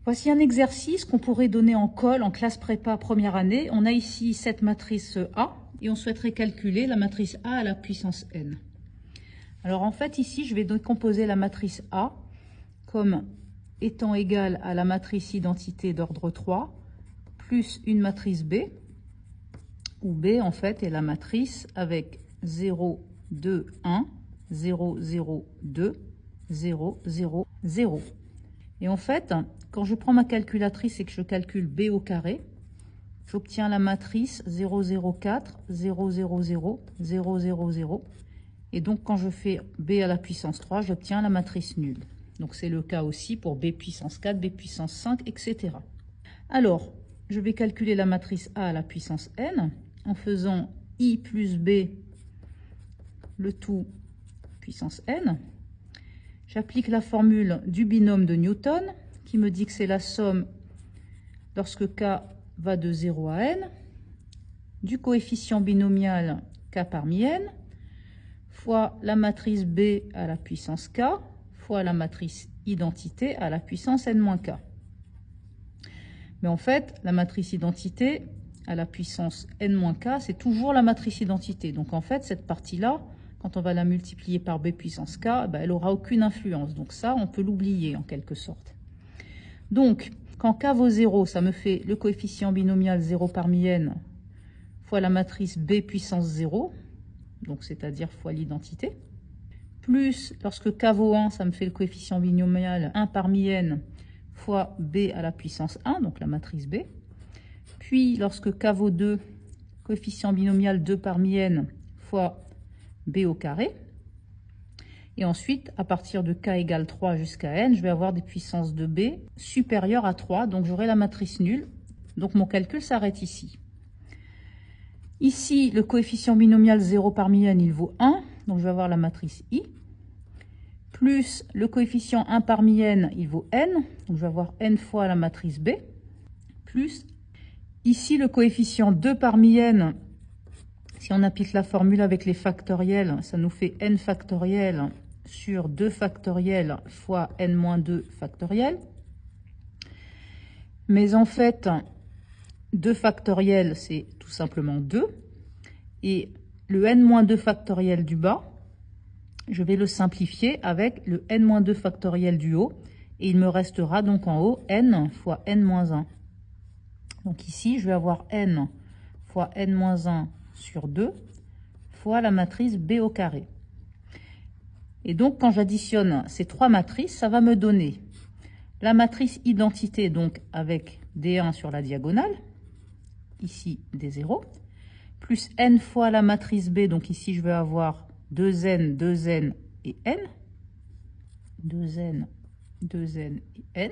Voici un exercice qu'on pourrait donner en colle, en classe prépa première année. On a ici cette matrice A et on souhaiterait calculer la matrice A à la puissance n. Alors en fait ici je vais décomposer la matrice A comme étant égale à la matrice identité d'ordre 3 plus une matrice B, où B en fait est la matrice avec 0, 2, 1, 0, 0, 2, 0, 0, 0. Et en fait, quand je prends ma calculatrice et que je calcule B au carré, j'obtiens la matrice 0, 0, 4, 0, 0, 0, 0, 0, 0. Et donc, quand je fais B à la puissance 3, j'obtiens la matrice nulle. Donc, c'est le cas aussi pour B puissance 4, B puissance 5, etc. Alors, je vais calculer la matrice A à la puissance n en faisant I plus B, le tout puissance n. J'applique la formule du binôme de Newton qui me dit que c'est la somme lorsque k va de 0 à n du coefficient binomial k parmi n fois la matrice B à la puissance k fois la matrice identité à la puissance n-k. Mais en fait, la matrice identité à la puissance n-k, c'est toujours la matrice identité. Donc en fait, cette partie-là, quand on va la multiplier par b puissance k, elle n'aura aucune influence. Donc ça, on peut l'oublier en quelque sorte. Donc, quand k vaut 0, ça me fait le coefficient binomial 0 parmi n fois la matrice b puissance 0, donc c'est-à-dire fois l'identité, plus lorsque k vaut 1, ça me fait le coefficient binomial 1 parmi n fois b à la puissance 1, donc la matrice b. Puis lorsque k vaut 2, coefficient binomial 2 parmi n fois b au carré. Et ensuite, à partir de k égale 3 jusqu'à n, je vais avoir des puissances de b supérieures à 3, donc j'aurai la matrice nulle. Donc mon calcul s'arrête ici. Ici, le coefficient binomial 0 parmi n, il vaut 1, donc je vais avoir la matrice I. Plus le coefficient 1 parmi n, il vaut n, donc je vais avoir n fois la matrice b. Plus, ici, le coefficient 2 parmi n, si on applique la formule avec les factoriels, ça nous fait n factoriel sur 2 factoriel fois n-2 factoriel. Mais en fait, 2 factoriel, c'est tout simplement 2. Et le n-2 factoriel du bas, je vais le simplifier avec le n-2 factoriel du haut. Et il me restera donc en haut n fois n-1. Donc ici, je vais avoir n fois n-1 sur 2 fois la matrice b au carré. Et donc, quand j'additionne ces trois matrices, ça va me donner la matrice identité, donc avec D1 sur la diagonale, ici D0, plus n fois la matrice B, donc ici je vais avoir 2n, 2n et n, 2n, 2n et n,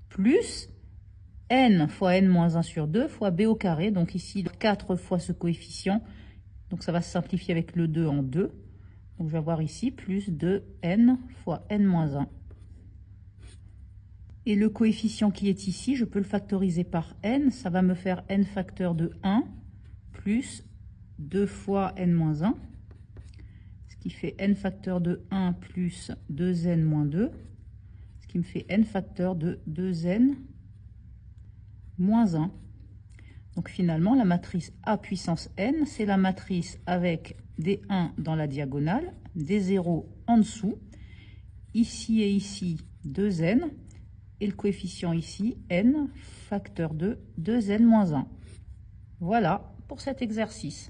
plus n fois n-1 sur 2 fois b au carré, donc ici 4 fois ce coefficient, donc ça va se simplifier avec le 2 en 2, donc je vais avoir ici plus 2n fois n-1. Et le coefficient qui est ici, je peux le factoriser par n, ça va me faire n facteur de 1 plus 2 fois n-1, ce qui fait n facteur de 1 plus 2n moins 2, ce qui me fait n facteur de 2n moins 1. Donc finalement, la matrice A puissance n, c'est la matrice avec des 1 dans la diagonale, des 0 en dessous, ici et ici 2n, et le coefficient ici, n facteur de 2n moins 1. Voilà pour cet exercice.